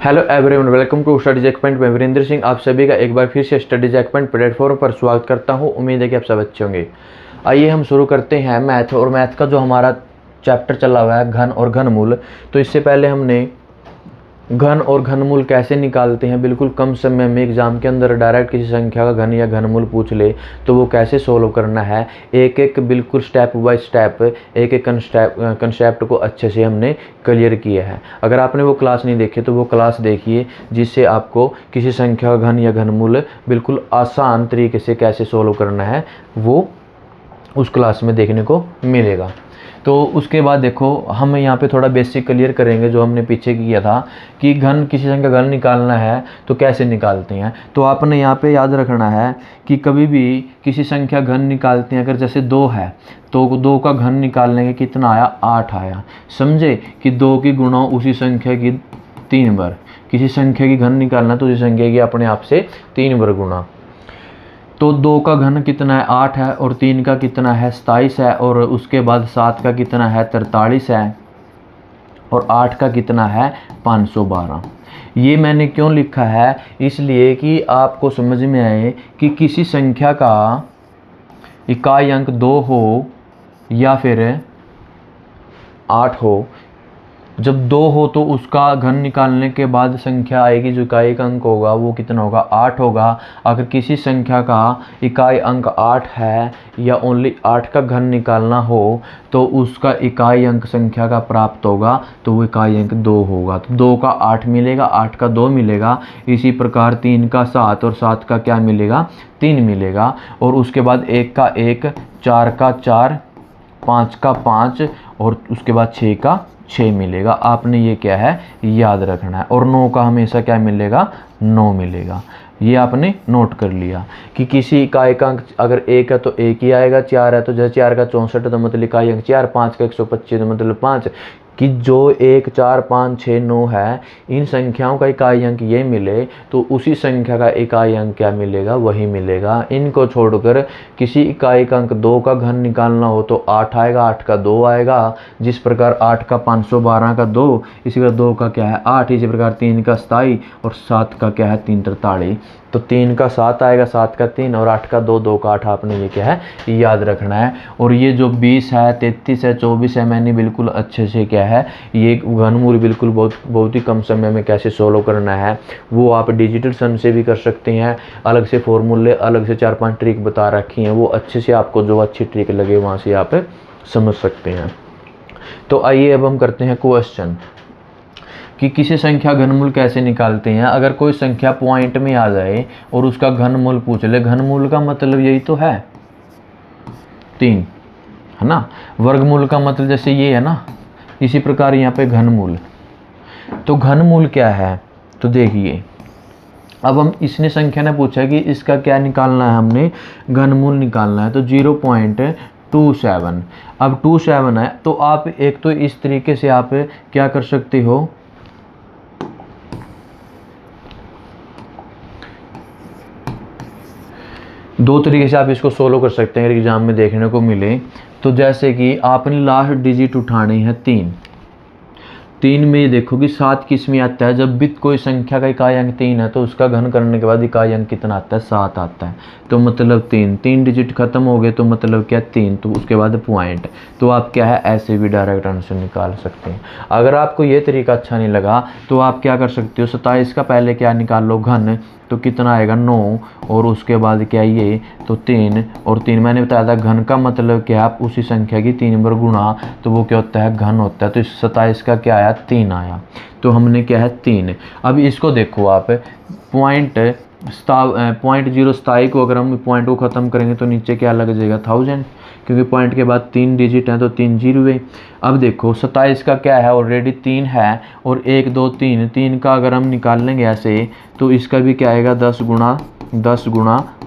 Hello everyone, welcome to study jack point. मैं वीरेंद्र सिंह आप सभी का एक बार फिर से स्टडी जैक पॉइंट प्लेटफॉर्म पर स्वागत करता हूं। उम्मीद है कि आप सब अच्छे होंगे। आइए हम शुरू करते हैं मैथ। और मैथ का जो हमारा चैप्टर चला हुआ है घन और घनमूल। तो इससे पहले हमने घन और घनमूल कैसे निकालते हैं, बिल्कुल कम समय में एग्जाम के अंदर डायरेक्ट किसी संख्या का घन या घनमूल पूछ ले तो वो कैसे सोल्व करना है, एक एक बिल्कुल स्टेप बाय स्टेप एक एक कंसेप्ट को अच्छे से हमने क्लियर किया है। अगर आपने वो क्लास नहीं देखी तो वो क्लास देखिए, जिससे आपको किसी संख्या का घन या घनमूल बिल्कुल आसान तरीके से कैसे सोल्व करना है वो उस क्लास में देखने को मिलेगा। तो उसके बाद देखो हम यहाँ पे थोड़ा बेसिक क्लियर करेंगे जो हमने पीछे किया था कि घन किसी संख्या का घन निकालना है तो कैसे निकालते हैं। तो आपने यहाँ पे याद रखना है कि कभी भी किसी संख्या घन निकालते हैं, अगर जैसे 2 है तो 2 का घन निकालने के कितना आया, 8 आया। समझे कि 2 की गुणा उसी संख्या की 3 बार। किसी संख्या की घन निकालना तो उसी संख्या की अपने आप से 3 बार गुणा। तो 2 का घन कितना है, 8 है, और 3 का कितना है, 27 है, और उसके बाद 7 का कितना है, 43 है, और 8 का कितना है, 512। ये मैंने क्यों लिखा है, इसलिए कि आपको समझ में आए कि किसी संख्या का इकाई अंक 2 हो या फिर 8 हो, जब 2 हो तो उसका घन निकालने के बाद संख्या आएगी जो इकाई का अंक होगा वो कितना होगा, 8 होगा। अगर किसी संख्या का इकाई अंक 8 है या ओनली 8 का घन निकालना हो तो उसका इकाई अंक संख्या का प्राप्त होगा तो वो इकाई अंक 2 होगा। तो 2 का 8 मिलेगा, 8 का 2 मिलेगा। इसी प्रकार 3 का 7 और 7 का क्या मिलेगा, 3 मिलेगा। और उसके बाद 1 का 1, 4 का 4, 5 का 5 और उसके बाद 6 का 6 मिलेगा। आपने ये क्या है याद रखना है। और 9 का हमेशा क्या मिलेगा, 9 मिलेगा। ये आपने नोट कर लिया कि किसी इकाई का अंक अगर 1 है तो 1 ही आएगा, 4 है तो जैसे 4 का 64 तो मतलब इकाई अंक 4, 5 का 125 तो मतलब 5। कि जो 1, 4, 5, 6, 9 है, इन संख्याओं का इकाई अंक ये मिले तो उसी संख्या का इकाई अंक क्या मिलेगा, वही मिलेगा। इनको छोड़कर किसी इकाई का अंक 2 का घन निकालना हो तो 8 आएगा, 8 का 2 आएगा। जिस प्रकार 8 का 512 का 2, इसी प्रकार 2 का क्या है 8, इसी प्रकार 3 का 27 और 7 का क्या है 343। तो 3 का 7 आएगा, 7 का 3 और 8 का 2, 2 का 8 आपने ये क्या है याद रखना है। और ये जो 20 है, 33 है, 24 है, मैंने बिल्कुल अच्छे से क्या है ये घनमूल बिल्कुल बहुत ही कम समय में कैसे सोल्व करना है वो आप डिजिटल सम से भी कर सकते हैं। अलग से फॉर्मूले, अलग से 4-5 ट्रिक बता रखी हैं, वो अच्छे से आपको जो अच्छी ट्रिक लगे वहाँ से आप समझ सकते हैं। तो आइए अब हम करते हैं क्वेश्चन कि किसी संख्या घनमूल कैसे निकालते हैं। अगर कोई संख्या पॉइंट में आ जाए और उसका घनमूल पूछ ले, घनमूल का मतलब यही तो है 3, है ना। वर्गमूल का मतलब जैसे ये है ना, इसी प्रकार यहाँ पे घनमूल। तो घनमूल क्या है, तो देखिए अब हम इसने संख्या ने पूछा कि इसका क्या निकालना है, हमने घनमूल निकालना है। तो 0.27। अब 27 है तो आप एक तो इस तरीके से आप क्या कर सकते हो, दो तरीके से आप इसको सोल्व कर सकते हैं अगर एग्जाम में देखने को मिले। तो जैसे कि आपने लास्ट डिजिट उठानी है 3 में देखो कि 7 किस में आता है। जब भी कोई संख्या का इकाई अंक 3 है तो उसका घन करने के बाद इकाई अंक कितना आता है, 7 आता है। तो मतलब 3 डिजिट खत्म हो गए तो मतलब क्या 3, तो उसके बाद पॉइंट। तो आप क्या है ऐसे भी डायरेक्ट आंसर निकाल सकते हैं। अगर आपको ये तरीका अच्छा नहीं लगा तो आप क्या कर सकते हो, 27 का पहले क्या निकाल लो घन, तो कितना आएगा 9, और उसके बाद क्या ये तो 3 और 3 मैंने बताया था घन का मतलब क्या, आप उसी संख्या की 3 बार गुणा तो वो क्या होता है घन होता है। तो इस 27 का क्या आया 3 आया, तो हमने क्या है 3। अब इसको देखो आप पॉइंट 0.27 को अगर हम पॉइंट को ख़त्म करेंगे तो नीचे क्या लग जाएगा 1000, क्योंकि पॉइंट के बाद 3 डिजिट हैं तो 3 जीरो है। अब देखो 27 का क्या है ऑलरेडी 3 है और 1 2 3 का अगर हम निकाल लेंगे ऐसे तो इसका भी क्या आएगा 10 गुणा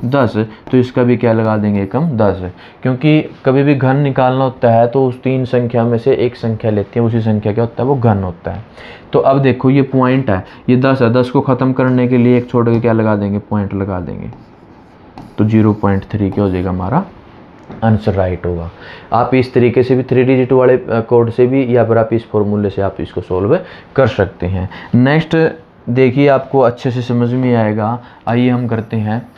10, तो इसका भी क्या लगा देंगे कम 10, क्योंकि कभी भी घन निकालना होता है तो उस 3 संख्या में से एक संख्या लेते हैं, उसी संख्या क्या होता है वो घन होता है। तो अब देखो ये पॉइंट है, ये 10 है, 10 को ख़त्म करने के लिए एक छोड़ के क्या लगा देंगे पॉइंट लगा देंगे, तो 0.3 क्या हो जाएगा हमारा आंसर राइट होगा। आप इस तरीके से भी 3 डिजिट वाले कोड से भी या फिर आप इस फॉर्मूले से आप इसको सोल्व कर सकते हैं। नेक्स्ट देखिए आपको अच्छे से समझ में आएगा। आइए हम करते हैं।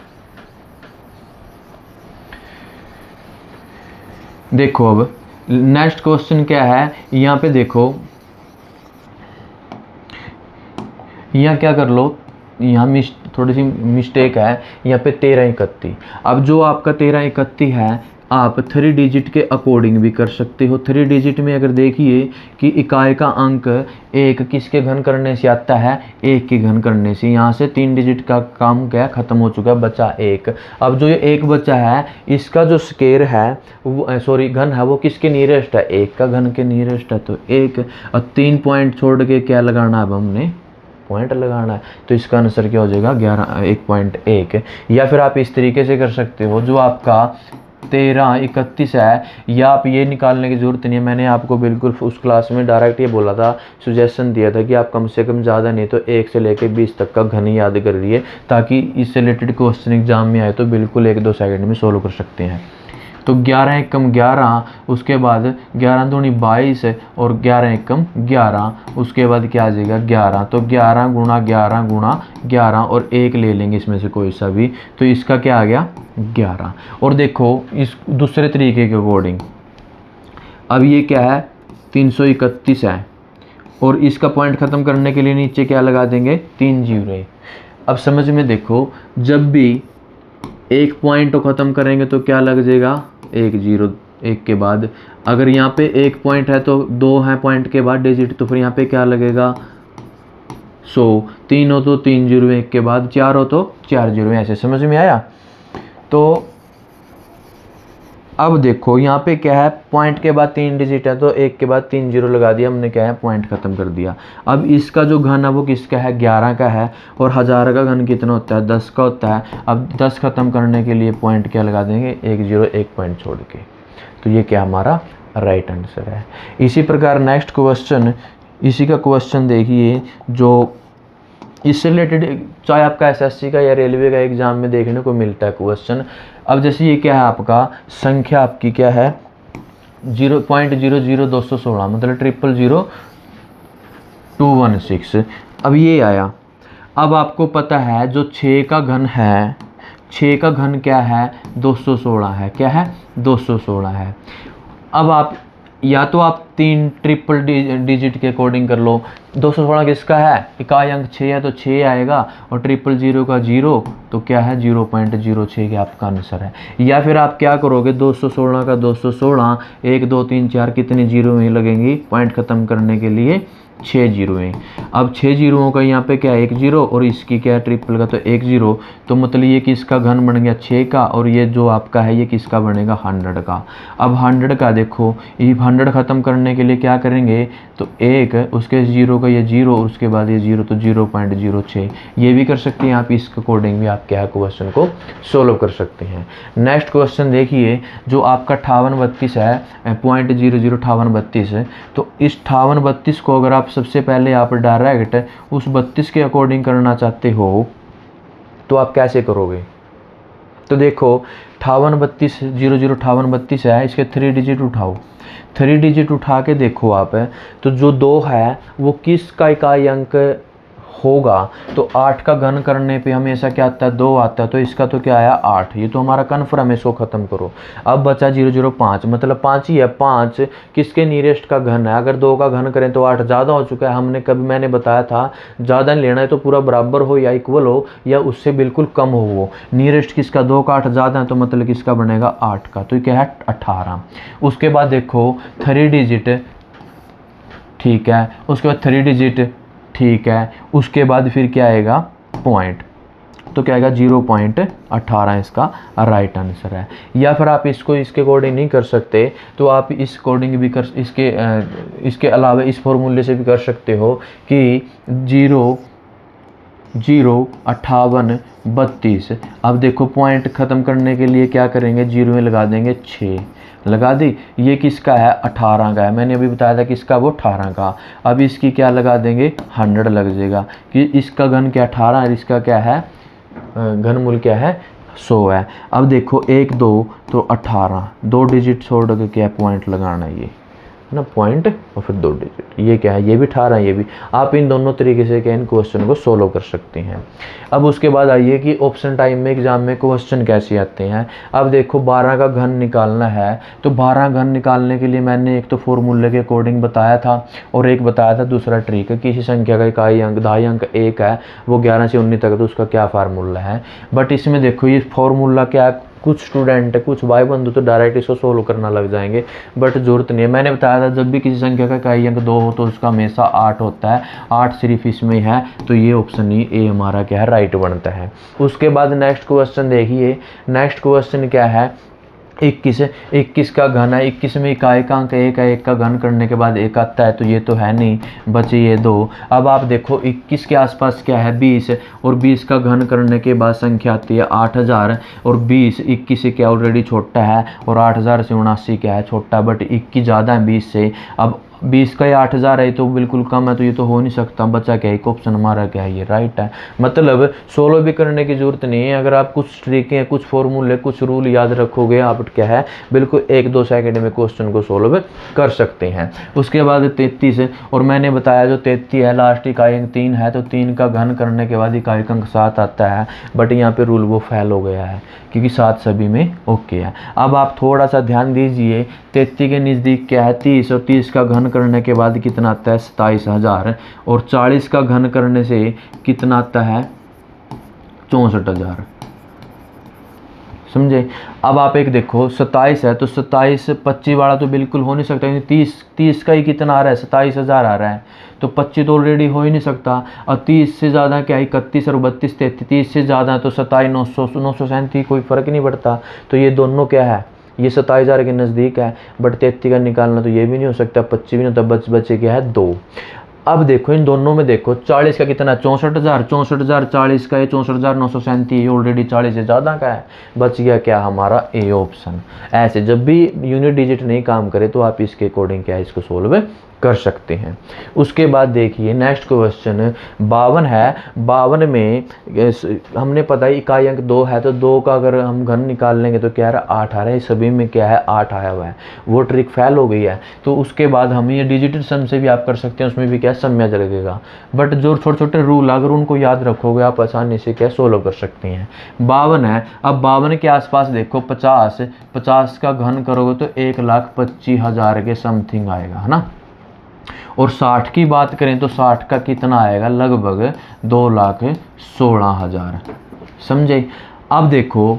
देखो अब नेक्स्ट क्वेश्चन क्या है, यहाँ पे देखो, यहाँ क्या कर लो, यहाँ थोड़ी सी मिस्टेक है, यहाँ पे 1331। अब जो आपका 1331 है आप 3 डिजिट के अकॉर्डिंग भी कर सकते हो। 3 डिजिट में अगर देखिए कि इकाई का अंक 1 किसके घन करने से आता है, 1 के घन करने से। यहाँ से 3 डिजिट का काम क्या खत्म हो चुका है, बचा 1। अब जो ये 1 बचा है इसका जो स्केयर है वो सॉरी घन है वो किसके नियरेस्ट है, 1 का घन के नियरेस्ट है, तो 1। और 3 पॉइंट छोड़ के क्या लगाना है, अब हमने पॉइंट लगाना है, तो इसका आंसर क्या हो जाएगा 1.1। या फिर आप इस तरीके से कर सकते हो, जो आपका 1331 है, या आप ये निकालने की ज़रूरत नहीं है। मैंने आपको बिल्कुल उस क्लास में डायरेक्ट ये बोला था, सुजेशन दिया था कि आप कम से कम ज़्यादा नहीं तो 1 से लेकर 20 तक का घन याद कर लिए, ताकि इससे रिलेटेड क्वेश्चन एग्जाम में आए तो बिल्कुल 1-2 सेकंड में सोल्व कर सकते हैं। तो 11 एकम 11, उसके बाद 11 दूनी 22 और 11 एकम 11, उसके बाद क्या आ जाएगा 11। तो 11 गुणा 11 गुणा 11 और 1 ले लेंगे इसमें से कोई सा भी, तो इसका क्या आ गया 11। और देखो इस दूसरे तरीके के अकॉर्डिंग, अब ये क्या है 331 है, और इसका पॉइंट ख़त्म करने के लिए नीचे क्या लगा देंगे 3 जीरो। अब समझ में देखो, जब भी एक पॉइंट को ख़त्म करेंगे तो क्या लग जाएगा 1 जीरो, 1 के बाद अगर यहाँ पे 1 पॉइंट है तो 2 है पॉइंट के बाद डिजिट, तो फिर यहाँ पे क्या लगेगा 100। 3 हो तो 3 जीरो, 1 के बाद 4 हो तो 4 जीरो। ऐसे समझ में आया। तो अब देखो यहाँ पे क्या है, पॉइंट के बाद 3 डिजिट है तो 1 के बाद 3 जीरो लगा दिया हमने, क्या है पॉइंट ख़त्म कर दिया। अब इसका जो घन है वो किसका है 11 का है, और 1000 का घन कितना होता है 10 का होता है। अब 10 ख़त्म करने के लिए पॉइंट क्या लगा देंगे 1 जीरो, 1 पॉइंट छोड़ के। तो ये क्या हमारा राइट आंसर है। इसी प्रकार नेक्स्ट क्वेश्चन, इसी का क्वेश्चन देखिए, जो इससे रिलेटेड चाहे आपका एसएससी का या रेलवे का एग्ज़ाम में देखने को मिलता है क्वेश्चन। अब जैसे ये क्या है, आपका संख्या आपकी क्या है 0.00216, मतलब 000216। अब ये आया। अब आपको पता है जो 6 का घन है, 6 का घन क्या है 216 है, क्या है 216 है। अब आप या तो आप 3 ट्रिपल डिजिट के अकॉर्डिंग कर लो। 216 किसका है, इकाई अंक 6 है तो 6 आएगा, और 000 का 0 तो क्या है 0.06 के आपका आंसर है। या फिर आप क्या करोगे 216 का 216, 1 2 3 4 कितने जीरो में लगेंगी पॉइंट ख़त्म करने के लिए 6 जीरो हैं। अब 6 जीरोओं का यहाँ पे क्या है 1 जीरो, और इसकी क्या है ट्रिपल का तो 1 जीरो, तो मतलब ये किसका घन बन गया 6 का, और ये जो आपका है ये किसका बनेगा 100 का। अब 100 का देखो, ये 100 ख़त्म करने के लिए क्या करेंगे, तो 1 उसके जीरो का ये जीरो, उसके बाद ये जीरो, तो 0.06 ये भी कर सकते हैं आप। इस अकॉर्डिंग भी आप क्या है क्वेश्चन को सोल्व कर सकते हैं। नेक्स्ट क्वेश्चन देखिए, जो आपका 5832 है, 0.005832 है, तो इस 5832 को अगर आप सबसे पहले आप डायरेक्ट उस 32 के अकॉर्डिंग करना चाहते हो तो आप कैसे करोगे। तो देखो 5832 005832 है, इसके 3 डिजिट उठाओ। 3 डिजिट उठा के देखो आप, तो जो 2 है वो किसका इकाई अंक होगा, तो 8 का घन करने पे हमेशा क्या आता है 2 आता है, तो इसका तो क्या आया 8। ये तो हमारा कन्फर्म है, इसको ख़त्म करो। अब बचा 005, मतलब 5 ही है। 5 किसके नियरेस्ट का घन है, अगर 2 का घन करें तो 8 ज़्यादा हो चुका है। हमने कभी मैंने बताया था ज़्यादा लेना है तो पूरा बराबर हो या इक्वल हो या उससे बिल्कुल कम हो। वो नियरेस्ट किसका 2 का 8 ज़्यादा है, तो मतलब किसका बनेगा 8 का, तो क्या है 18। उसके बाद देखो 3 डिजिट, ठीक है, उसके बाद 3 डिजिट, ठीक है, उसके बाद फिर क्या आएगा पॉइंट, तो क्या आएगा 0.18 इसका राइट आंसर है। या फिर आप इसको इसके अकॉर्डिंग नहीं कर सकते तो आप इस अकॉर्डिंग भी कर इसके अलावा इस फॉर्मूले से भी कर सकते हो कि 0.05832। अब देखो पॉइंट ख़त्म करने के लिए क्या करेंगे, जीरो में लगा देंगे 6 लगा दी। ये किसका है 18 का है, मैंने अभी बताया था किसका वो 18 का। अब इसकी क्या लगा देंगे 100 लग जाएगा कि इसका घन क्या 18 है, इसका क्या है घनमूल क्या है 100 है। अब देखो 1 2 तो 18, 2 डिजिट छोड़ के क्या पॉइंट लगाना है, ये ना, पॉइंट और फिर 2 डिजिट। ये क्या है, ये भी 18 है, ये भी। आप इन दोनों तरीके से क्या इन क्वेश्चन को सोल्व कर सकते हैं। अब उसके बाद आइए कि ऑप्शन टाइम में एग्जाम में क्वेश्चन कैसे आते हैं। अब देखो 12 का घन निकालना है, तो 12 घन निकालने के लिए मैंने एक तो फॉर्मूले के अकॉर्डिंग बताया था और एक बताया था दूसरा ट्रिक। किसी संख्या का इकाई अंक दहाई अंक 1 है, वो 11 से 19 तक है, तो उसका क्या फार्मूला है। बट इसमें देखो ये फार्मूला क्या है, कुछ स्टूडेंट कुछ भाई बंधु तो डायरेक्ट इसको सोल्व करना लग जाएंगे, बट ज़रूरत नहीं है। मैंने बताया था जब भी किसी संख्या का इकाई अंक 2 हो तो उसका हमेशा 8 होता है, 8 सिर्फ इसमें है, तो ये ऑप्शन ही ए हमारा क्या है, राइट बनता है। उसके बाद नेक्स्ट क्वेश्चन देखिए, नेक्स्ट क्वेश्चन क्या है, 21 का घन है। 21 में इकाई का अंक 1 है, 1 का घन करने के बाद 1 आता है, तो ये तो है नहीं, बचे ये 2। अब आप देखो 21 के आसपास क्या है, 20, और 20 का घन करने के बाद संख्या आती है 8000, और 20 21 से क्या ऑलरेडी छोटा है, और 8000 से 79 क्या है, छोटा, बट 21 ज़्यादा है 20 से। अब 20 का ये 8000 है तो बिल्कुल कम है, तो ये तो हो नहीं सकता, बचा क्या, एक ऑप्शन हमारा क्या है, ये राइट है। मतलब सोल्व भी करने की जरूरत नहीं है, अगर आप कुछ ट्रिकें, कुछ फॉर्मूले, कुछ रूल याद रखोगे, आप क्या है बिल्कुल 1-2 सेकंड में क्वेश्चन को सोल्व कर सकते हैं। उसके बाद 33, और मैंने बताया जो 33 है लास्ट इकाई अंक 3 है, तो 3 का घन करने के बाद इकाई अंक 7 आता है, बट यहाँ पे रूल वो फेल हो गया है क्योंकि 7 सभी में ओके है। अब आप थोड़ा सा ध्यान दीजिए, 33 के नज़दीक क्या है 30, और 30 का घन करने के बाद कितना आता है 27000, और 40 का घन करने से कितना आता है 64000, समझे। अब आप एक देखो 27 है, तो 27 25 वाला तो बिल्कुल हो नहीं सकता, क्योंकि 30 का ही कितना आ रहा है 27000 आ रहा है, तो 25 तो ऑलरेडी हो ही नहीं सकता। और 30 से ज़्यादा क्या है 31 और 32 33 से ज़्यादा है, तो 27 937 कोई फ़र्क नहीं पड़ता, तो ये दोनों क्या है, ये 27000 के नज़दीक है, बट 33 का निकालना तो ये भी नहीं हो सकता, 25 भी नहीं होता, बचे क्या है 2। अब देखो इन दोनों में देखो 40 का कितना 64000, 40 का ये 64937 ऑलरेडी 40 से ज़्यादा का है, बच गया क्या हमारा ए ऑप्शन। ऐसे जब भी यूनिट डिजिट नहीं काम करे तो आप इसके अकॉर्डिंग क्या है इसको सोल्व कर सकते हैं। उसके बाद देखिए नेक्स्ट क्वेश्चन 52 है। 52 में हमने पता है इकाई अंक 2 है, तो 2 का अगर हम घन निकाल लेंगे तो क्या है 8 आ रहा है, सभी में क्या है 8 आया हुआ है, वो ट्रिक फेल हो गई है। तो उसके बाद हम ये डिजिटल सम से भी आप कर सकते हैं, उसमें भी क्या सम्या लगेगा, बट जो छोटे छोटे रूल अगर उनको याद रखोगे आप आसानी से क्या सोल्व कर सकते हैं। 52 है, अब 52 के आसपास देखो 50 का घन करोगे तो 1,25,000 के समथिंग आएगा, है ना। और 60 की बात करें तो 60 का कितना आएगा, लगभग 2,16,000, समझे। अब देखो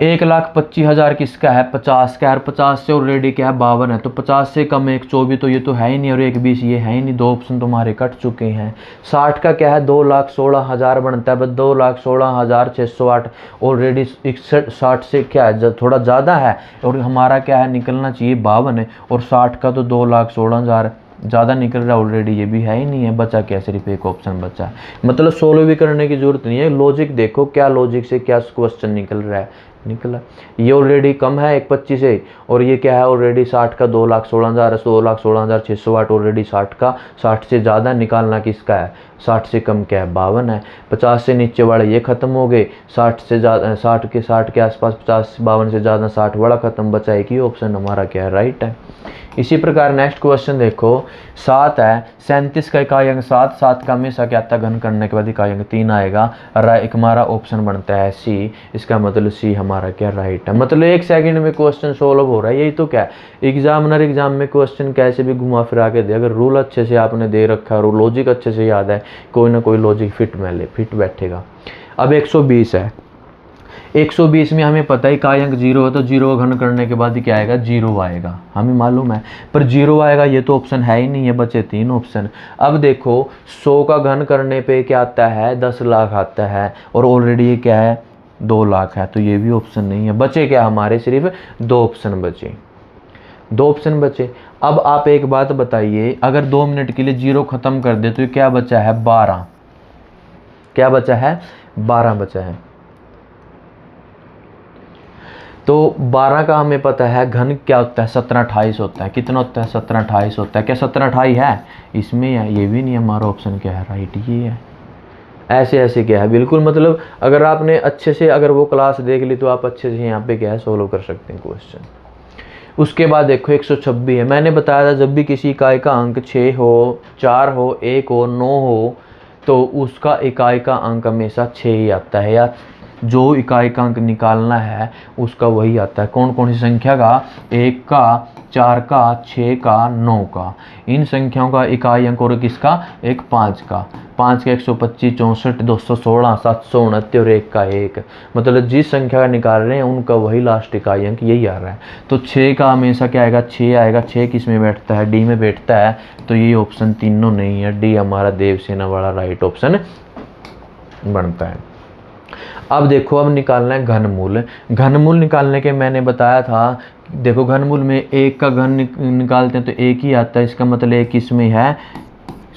1,25,000 किसका है 50 का है, और 50 से ऑलरेडी क्या है 52 है, तो 50 से कम 1,24 तो ये तो है ही नहीं, और 1,20 ये है ही नहीं, 2 ऑप्शन तुम्हारे कट चुके हैं। 60 का क्या है 2,16,000 बनता है, बस 2,16,608 ऑलरेडी 60 से क्या है थोड़ा ज़्यादा है, और हमारा क्या है निकलना चाहिए 52 है, और 60 का तो 2,16,000 ज़्यादा निकल रहा है ऑलरेडी, ये भी है ही नहीं है, बचा क्या सिर्फ एक ऑप्शन बचा है। मतलब सोल्व भी करने की जरूरत नहीं है, लॉजिक देखो क्या लॉजिक से क्या क्वेश्चन निकल रहा है, निकला ये ऑलरेडी कम है 1,25 से, और ये क्या है ऑलरेडी 60 का 2,16,000 2,16,608 ऑलरेडी 60 का, 60 से ज़्यादा निकालना किसका है 60 से कम क्या है 52 है। 50 से नीचे वाले ये ख़त्म हो गए, 60 से ज़्यादा 60 के आसपास 50 52 से ज़्यादा 60 वाला ख़त्म, बचा एक ही ऑप्शन हमारा क्या है राइट है। इसी प्रकार नेक्स्ट क्वेश्चन देखो 7 है, 37 का इकाई अंक 7 का हमेशा क्या आता है घन करने के बाद इकाई अंक 3 आएगा, एक हमारा ऑप्शन बनता है सी, इसका मतलब सी हमारा क्या राइट है। मतलब 1 सेकंड में क्वेश्चन सोल्व हो रहा है, यही तो क्या है एग्जामिनर एग्जाम में क्वेश्चन कैसे भी घुमा फिरा के दे, अगर रूल अच्छे से आपने दे रखा है और लॉजिक अच्छे से याद है, कोई ना कोई लॉजिक फिट बैठेगा। अब 120 है, 120 में हमें पता है इकाई अंक 0 है, तो 0 घन करने के बाद ही क्या आएगा 0 आएगा, हमें मालूम है, पर 0 आएगा ये तो ऑप्शन है ही नहीं है, बचे 3 ऑप्शन। अब देखो 100 का घन करने पे क्या आता है 10 लाख आता है, और ऑलरेडी ये क्या है 2 लाख है, तो ये भी ऑप्शन नहीं है, बचे क्या हमारे सिर्फ 2 ऑप्शन बचे, 2 ऑप्शन बचे। अब आप एक बात बताइए, अगर 2 मिनट के लिए 0 खत्म कर दे तो क्या बचा है 12, क्या बचा है 12 बचा है। तो 12 का हमें पता है घन क्या होता है 1728 होता है, कितना होता है 1728 होता है, क्या 1728 है इसमें है, ये भी नहीं, हमारा ऑप्शन क्या है राइट ये है। ऐसे ऐसे क्या है बिल्कुल, मतलब अगर आपने अच्छे से अगर वो क्लास देख ली तो आप अच्छे से यहाँ पे क्या है सोल्व कर सकते हैं क्वेश्चन। उसके बाद देखो 126 है। मैंने बताया था जब भी किसी इकाई का अंक 6 हो, 4 हो, 1 हो, 9 हो, तो उसका इकाई का अंक हमेशा 6 ही आता है, या जो इकाई का अंक निकालना है उसका वही आता है। कौन कौन सी संख्या का? 1 का, 4 का, 6 का, 9 का। इन संख्याओं का इकाई अंक और किसका? एक 5 का। 5 का 125, 64, 216, 729 और 1 का 1। मतलब जिस संख्या का निकाल रहे हैं उनका वही लास्ट इकाई अंक यही आ रहा है। तो 6 का हमेशा क्या आएगा? 6 आएगा। 6 किस में बैठता है? डी में बैठता है। तो ये ऑप्शन तीनों नहीं है, डी हमारा देवसेना वाला राइट ऑप्शन बनता है। अब देखो, अब निकालना है घनमूल। घनमूल निकालने के मैंने बताया था, देखो घनमूल में 1 का घन निकालते हैं तो 1 ही आता है। इसका मतलब 1 किसमें है?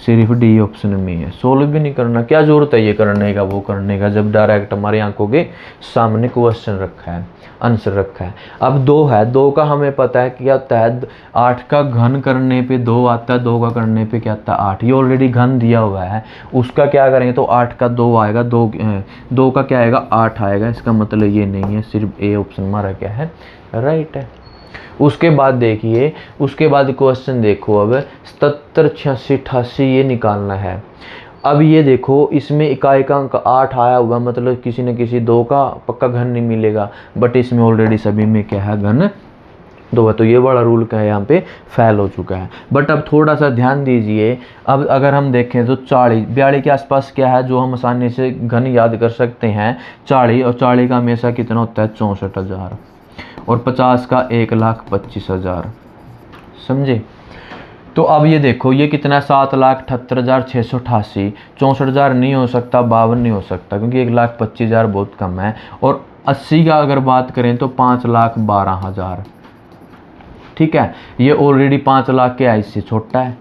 सिर्फ डी ऑप्शन में है। सोल्व भी नहीं करना, क्या जरूरत है ये करने का वो करने का, जब डायरेक्ट हमारी आंखों के सामने क्वेश्चन रखा है, आंसर रखा है। अब 2 है, 2 का हमें पता है क्या होता है? 8 का घन करने पे 2 आता है, 2 का करने पे क्या आता है? 8। ये ऑलरेडी घन दिया हुआ है, उसका क्या करेंगे तो 8 का 2 आएगा, 2 का क्या आएगा? 8 आएगा। इसका मतलब ये नहीं है, सिर्फ ए ऑप्शन हमारा क्या है? राइट है। उसके बाद देखिए, उसके बाद क्वेश्चन देखो, अब 77, 86, 88 ये निकालना है। अब ये देखो, इसमें इकाई का अंक 8 आया हुआ, मतलब किसी न किसी 2 का पक्का घन नहीं मिलेगा, बट इसमें ऑलरेडी सभी में क्या है? घन 2 है। तो ये बड़ा रूल क्या है? यहाँ पे फेल हो चुका है। बट अब थोड़ा सा ध्यान दीजिए, अब अगर हम देखें तो 40, 42 के आसपास क्या है जो हम आसानी से घन याद कर सकते हैं? 40, और 40 का हमेशा कितना होता है? 64,000। और 50 का 1,25,000। समझे? तो अब ये देखो, ये कितना? 7,78,688। 64,000 नहीं हो सकता, 52 नहीं हो सकता, क्योंकि 1,25,000 बहुत कम है। और 80 का अगर बात करें तो 5,12,000। ठीक है, ये ऑलरेडी 5 लाख के इससे छोटा है।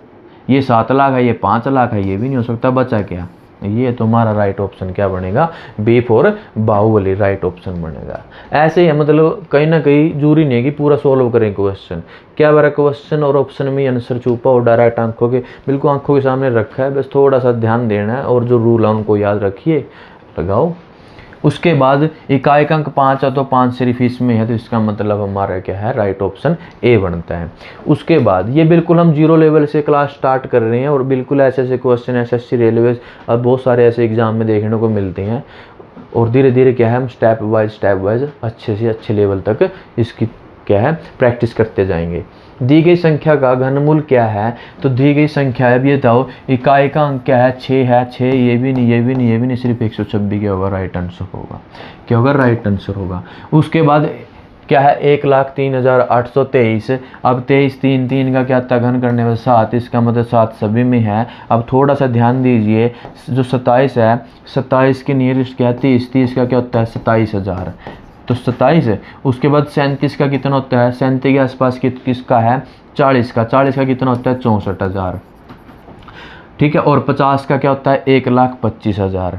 ये 7 लाख है, ये 5 लाख है, ये भी नहीं हो सकता। बचा क्या? ये तुम्हारा राइट ऑप्शन क्या बनेगा? B for Bahubali right option बनेगा। ऐसे ही है, मतलब कहीं ना कहीं जरूरी नहीं है कि पूरा सोल्व करें क्वेश्चन। क्या बारा क्वेश्चन और ऑप्शन में आंसर छुपा और डायरेक्ट आंखों के बिल्कुल आंखों के सामने रखा है, बस थोड़ा सा ध्यान देना है और जो रूल है उनको याद रखिए, लगाओ। उसके बाद इकाई का अंक 5 है, तो 5 सिर्फ इसमें है, तो इसका मतलब हमारा क्या है? राइट ऑप्शन ए बनता है। उसके बाद ये बिल्कुल हम 0 लेवल से क्लास स्टार्ट कर रहे हैं, और बिल्कुल ऐसे ऐसे क्वेश्चन एसएससी रेलवे अब बहुत सारे ऐसे एग्जाम में देखने को मिलते हैं, और धीरे धीरे क्या है हम स्टेप वाइज अच्छे से अच्छे लेवल तक इसकी क्या है? प्रैक्टिस करते जाएंगे। दी गई संख्या का घनमूल क्या है? तो दी गई संख्या है, अब ये बताओ इकाई का अंक क्या है? 6 है। 6 ये भी नहीं, ये भी नहीं, ये भी नहीं, सिर्फ 126 क्या होगा? राइट आंसर होगा। क्या होगा? राइट आंसर होगा। उसके बाद क्या है? 1,03,823। अब 23, 3, 3 का क्या था? घन करने में 7, इसका मतलब 7 सभी में है। अब थोड़ा सा ध्यान दीजिए, जो 27 है, 27 के नियरेस्ट क्या है? 30, 30 का क्या होता है? 27,000। तो 27 है। उसके बाद 37 का कितना होता है? 37 के आसपास किसका है? 40 का। 40 का कितना होता है? 64,000। ठीक है। और 50 का क्या होता है? 1,25,000।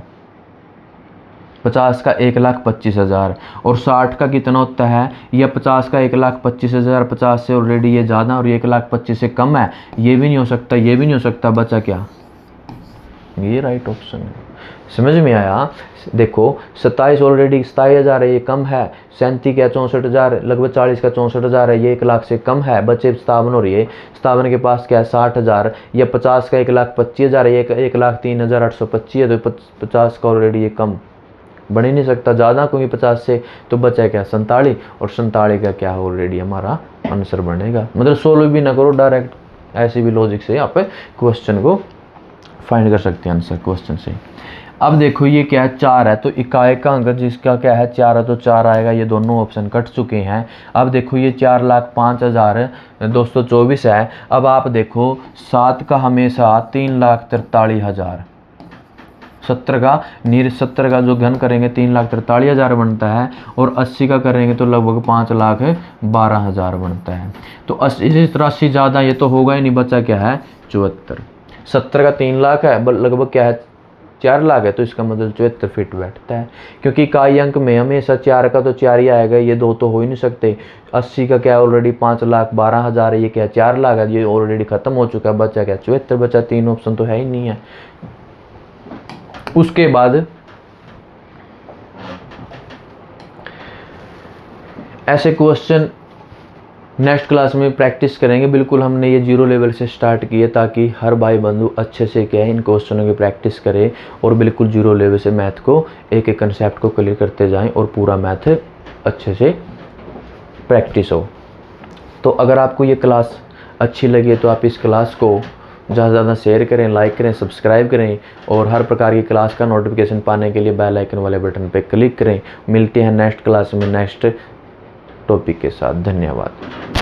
50 का 1,25,000। और 60 का कितना होता है? या 50 का 1,25,000, 50 से ऑलरेडी ये ज़्यादा और 1,25,000 से कम है, ये भी नहीं हो सकता, ये भी नहीं हो सकता। बचा क्या? ये राइट ऑप्शन है। समझ में आया? देखो 27 ऑलरेडी 27,000 है, ये कम है। 37 क्या? 64,000, लगभग 40 का 64,000 है, ये 1 लाख से कम है। बचे 57 और ये 57 के पास क्या है? 60,000। या 50 का 1,25,000 है, ये 1,03,825 है, तो 50 का ऑलरेडी ये कम बढ़ ही नहीं सकता ज़्यादा, क्योंकि 50 से तो बचा क्या? 47। और 47 का क्या है? ऑलरेडी हमारा आंसर बनेगा। मतलब सोल्व भी ना करो, डायरेक्ट ऐसे भी लॉजिक से आप क्वेश्चन को फाइंड कर सकते हैं आंसर क्वेश्चन से। अब देखो ये क्या है? 4 है, तो इकाई का अंक जिसका क्या है? 4 है, तो 4 आएगा। ये दोनों ऑप्शन कट चुके हैं। अब देखो ये 4,05,224 है। अब आप देखो 7 का हमेशा 3,43,000। 70 का जो घन करेंगे 3,43,000 बनता है, और 80 का करेंगे तो लगभग 5,12,000 बनता है। तो 80 से 83 ज़्यादा ये तो होगा ही नहीं। बचा क्या है? 74। 70 का 3 लाख है, लगभग क्या है? 4 लाख है, तो इसका मतलब 74 फीट बैठता है। क्योंकि इकाई अंक में हमेशा 4 का तो 4 ही आएगा, ये 2 तो हो ही नहीं सकते। 80 का क्या है? ऑलरेडी 5,12,000 है, ये क्या? 4 लाख है, ये ऑलरेडी खत्म हो चुका है। बचा क्या? 74 बचा। 3 ऑप्शन तो है ही नहीं है। उसके बाद ऐसे क्वेश्चन नेक्स्ट क्लास में प्रैक्टिस करेंगे। बिल्कुल हमने ये 0 लेवल से स्टार्ट किए ताकि हर भाई बंधु अच्छे से क्या है इन क्वेश्चनों की प्रैक्टिस करे और बिल्कुल 0 लेवल से मैथ को एक एक कंसेप्ट को क्लियर करते जाएं और पूरा मैथ अच्छे से प्रैक्टिस हो। तो अगर आपको ये क्लास अच्छी लगी तो आप इस क्लास को ज़्यादा से ज़्यादा शेयर करें, लाइक करें, सब्सक्राइब करें और हर प्रकार की क्लास का नोटिफिकेशन पाने के लिए बेल आइकन वाले बटन पर क्लिक करें। मिलते हैं नेक्स्ट क्लास में नेक्स्ट टॉपिक के साथ। धन्यवाद।